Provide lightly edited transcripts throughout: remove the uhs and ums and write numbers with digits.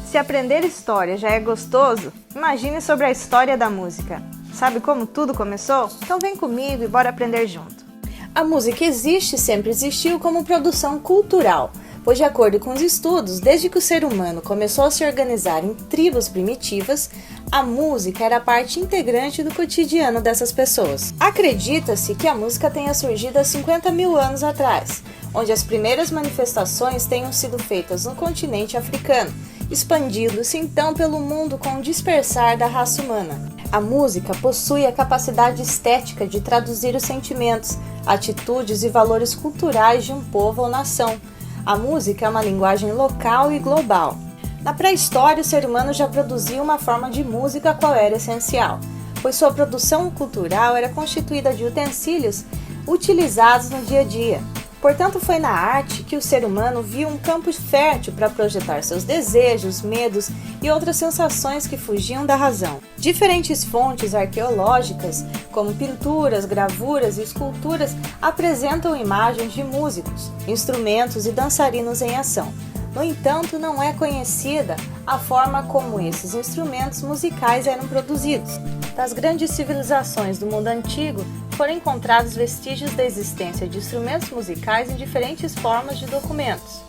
Se aprender história já é gostoso, imagine sobre a história da música. Sabe como tudo começou? Então vem comigo e bora aprender junto. A música existe e sempre existiu como produção cultural, pois de acordo com os estudos, desde que o ser humano começou a se organizar em tribos primitivas, a música era parte integrante do cotidiano dessas pessoas. Acredita-se que a música tenha surgido há 50 mil anos atrás, onde as primeiras manifestações tenham sido feitas no continente africano, expandindo-se então pelo mundo com o dispersar da raça humana. A música possui a capacidade estética de traduzir os sentimentos, atitudes e valores culturais de um povo ou nação. A música é uma linguagem local e global. Na pré-história, o ser humano já produzia uma forma de música qual era essencial, pois sua produção cultural era constituída de utensílios utilizados no dia a dia. Portanto, foi na arte que o ser humano viu um campo fértil para projetar seus desejos, medos e outras sensações que fugiam da razão. Diferentes fontes arqueológicas, como pinturas, gravuras e esculturas, apresentam imagens de músicos, instrumentos e dançarinos em ação. No entanto, não é conhecida a forma como esses instrumentos musicais eram produzidos. Das grandes civilizações do mundo antigo, foram encontrados vestígios da existência de instrumentos musicais em diferentes formas de documentos.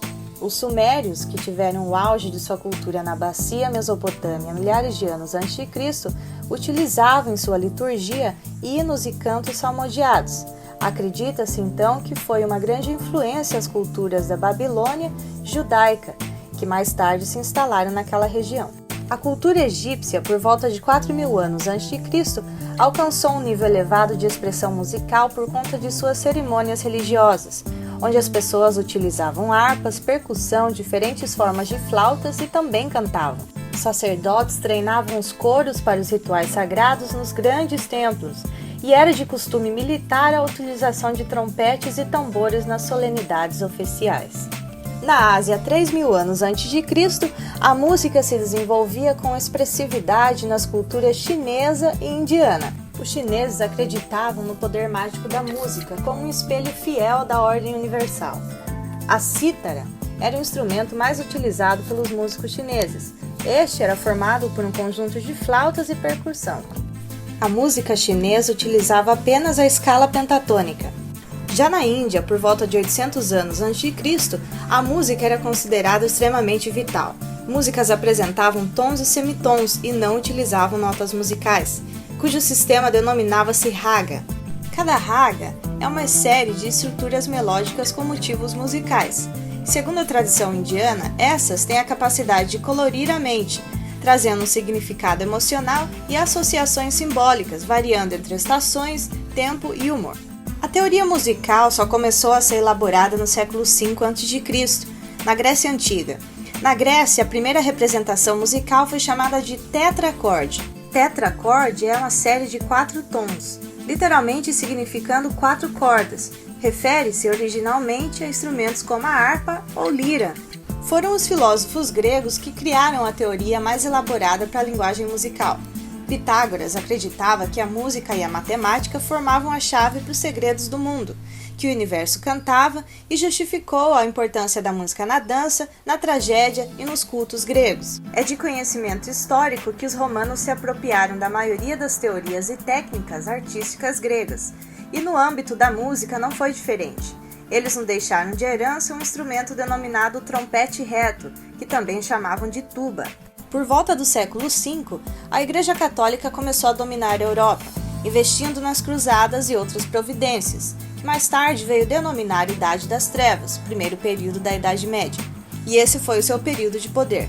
Os sumérios, que tiveram o auge de sua cultura na bacia Mesopotâmia milhares de anos antes de Cristo, utilizavam em sua liturgia hinos e cantos salmodiados. Acredita-se então que foi uma grande influência às culturas da Babilônia judaica, que mais tarde se instalaram naquela região. A cultura egípcia, por volta de 4.000 anos antes de Cristo, alcançou um nível elevado de expressão musical por conta de suas cerimônias religiosas, onde as pessoas utilizavam harpas, percussão, diferentes formas de flautas e também cantavam. Os sacerdotes treinavam os coros para os rituais sagrados nos grandes templos, e era de costume militar a utilização de trompetes e tambores nas solenidades oficiais. Na Ásia, 3.000 anos antes de Cristo, a música se desenvolvia com expressividade nas culturas chinesa e indiana. Os chineses acreditavam no poder mágico da música como um espelho fiel da ordem universal. A cítara era o instrumento mais utilizado pelos músicos chineses. Este era formado por um conjunto de flautas e percussão. A música chinesa utilizava apenas a escala pentatônica. Já na Índia, por volta de 800 anos a.C., a música era considerada extremamente vital. Músicas apresentavam tons e semitons e não utilizavam notas musicais, cujo sistema denominava-se raga. Cada raga é uma série de estruturas melódicas com motivos musicais. Segundo a tradição indiana, essas têm a capacidade de colorir a mente, trazendo um significado emocional e associações simbólicas, variando entre estações, tempo e humor. A teoria musical só começou a ser elaborada no século V a.C., na Grécia Antiga. Na Grécia, a primeira representação musical foi chamada de tetracorde. Tetracorde é uma série de 4 tons, literalmente significando 4 cordas. Refere-se originalmente a instrumentos como a harpa ou lira. Foram os filósofos gregos que criaram a teoria mais elaborada para a linguagem musical. Pitágoras acreditava que a música e a matemática formavam a chave para os segredos do mundo, que o universo cantava, e justificou a importância da música na dança, na tragédia e nos cultos gregos. É de conhecimento histórico que os romanos se apropriaram da maioria das teorias e técnicas artísticas gregas, e no âmbito da música não foi diferente. Eles nos deixaram de herança um instrumento denominado trompete reto, que também chamavam de tuba. Por volta do século V, a Igreja Católica começou a dominar a Europa, investindo nas cruzadas e outras providências, que mais tarde veio denominar a Idade das Trevas, primeiro período da Idade Média, e esse foi o seu período de poder.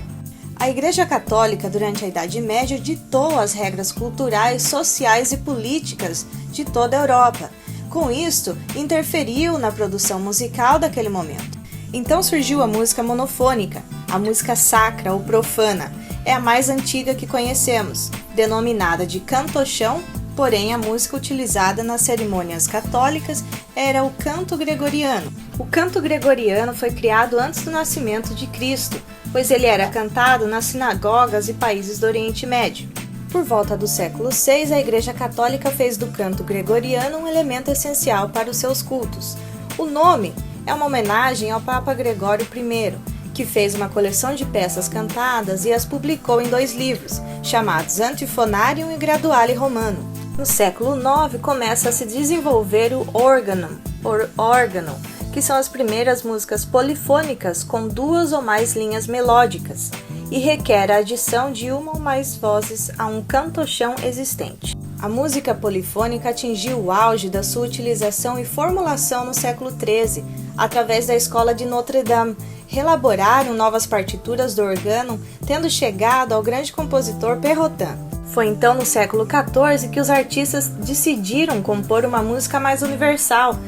A Igreja Católica, durante a Idade Média, ditou as regras culturais, sociais e políticas de toda a Europa. Com isto, interferiu na produção musical daquele momento. Então surgiu a música monofônica, a música sacra ou profana. É a mais antiga que conhecemos, denominada de cantochão, porém a música utilizada nas cerimônias católicas era o canto gregoriano. O canto gregoriano foi criado antes do nascimento de Cristo, pois ele era cantado nas sinagogas e países do Oriente Médio. Por volta do século VI, a Igreja Católica fez do canto gregoriano um elemento essencial para os seus cultos. O nome é uma homenagem ao Papa Gregório I, que fez uma coleção de peças cantadas e as publicou em 2 livros, chamados Antiphonarium e Graduale Romano. No século IX começa a se desenvolver o órgão, que são as primeiras músicas polifônicas com 2 ou mais linhas melódicas, e requer a adição de 1 ou mais vozes a um cantochão existente. A música polifônica atingiu o auge da sua utilização e formulação no século XIII, através da escola de Notre Dame. Relaboraram novas partituras do órgão, tendo chegado ao grande compositor Perrotin. Foi então no século XIV que os artistas decidiram compor uma música mais universal,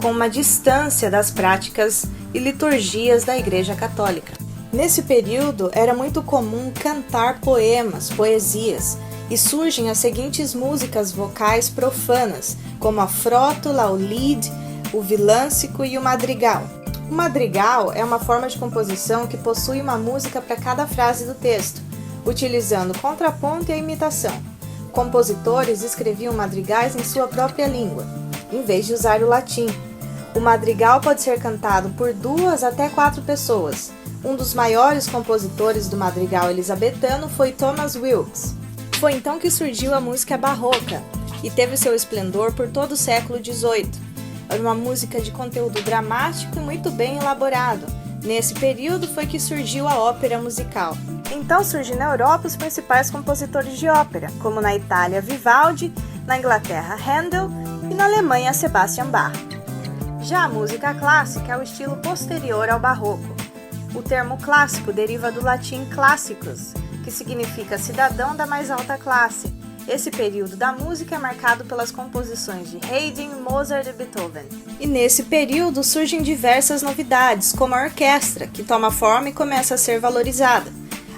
com uma distância das práticas e liturgias da Igreja Católica. Nesse período, era muito comum cantar poemas, poesias, e surgem as seguintes músicas vocais profanas, como a frótula, o lied, o vilâncico e o madrigal. O madrigal é uma forma de composição que possui uma música para cada frase do texto, utilizando contraponto e a imitação. Compositores escreviam madrigais em sua própria língua, em vez de usar o latim. O madrigal pode ser cantado por 2 até 4 pessoas. Um dos maiores compositores do madrigal elisabetano foi Thomas Wilkes. Foi então que surgiu a música barroca e teve seu esplendor por todo o século XVIII. Era uma música de conteúdo dramático e muito bem elaborado. Nesse período foi que surgiu a ópera musical. Então surgiu na Europa os principais compositores de ópera, como na Itália Vivaldi, na Inglaterra Handel e na Alemanha Sebastian Bach. Já a música clássica é o estilo posterior ao barroco. O termo clássico deriva do latim classicus, que significa cidadão da mais alta classe. Esse período da música é marcado pelas composições de Haydn, Mozart e Beethoven. E nesse período surgem diversas novidades, como a orquestra, que toma forma e começa a ser valorizada.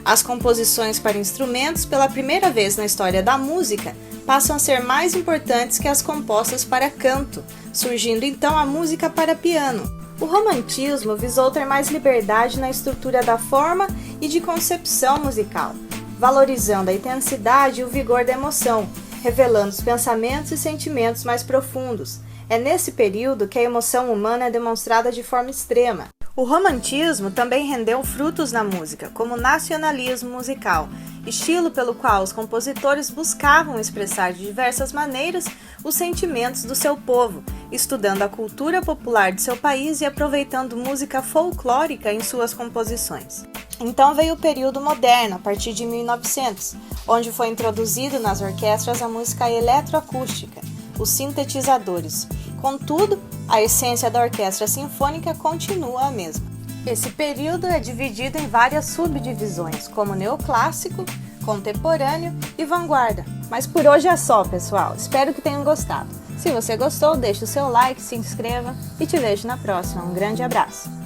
As composições para instrumentos, pela primeira vez na história da música, passam a ser mais importantes que as compostas para canto, surgindo então a música para piano. O romantismo visou ter mais liberdade na estrutura da forma e de concepção musical, valorizando a intensidade e o vigor da emoção, revelando os pensamentos e sentimentos mais profundos. É nesse período que a emoção humana é demonstrada de forma extrema. O romantismo também rendeu frutos na música, como o nacionalismo musical, estilo pelo qual os compositores buscavam expressar de diversas maneiras os sentimentos do seu povo, estudando a cultura popular de seu país e aproveitando música folclórica em suas composições. Então veio o período moderno, a partir de 1900, onde foi introduzido nas orquestras a música eletroacústica, os sintetizadores. Contudo, a essência da orquestra sinfônica continua a mesma. Esse período é dividido em várias subdivisões, como neoclássico, contemporâneo e vanguarda. Mas por hoje é só, pessoal. Espero que tenham gostado. Se você gostou, deixe o seu like, se inscreva e te vejo na próxima. Um grande abraço!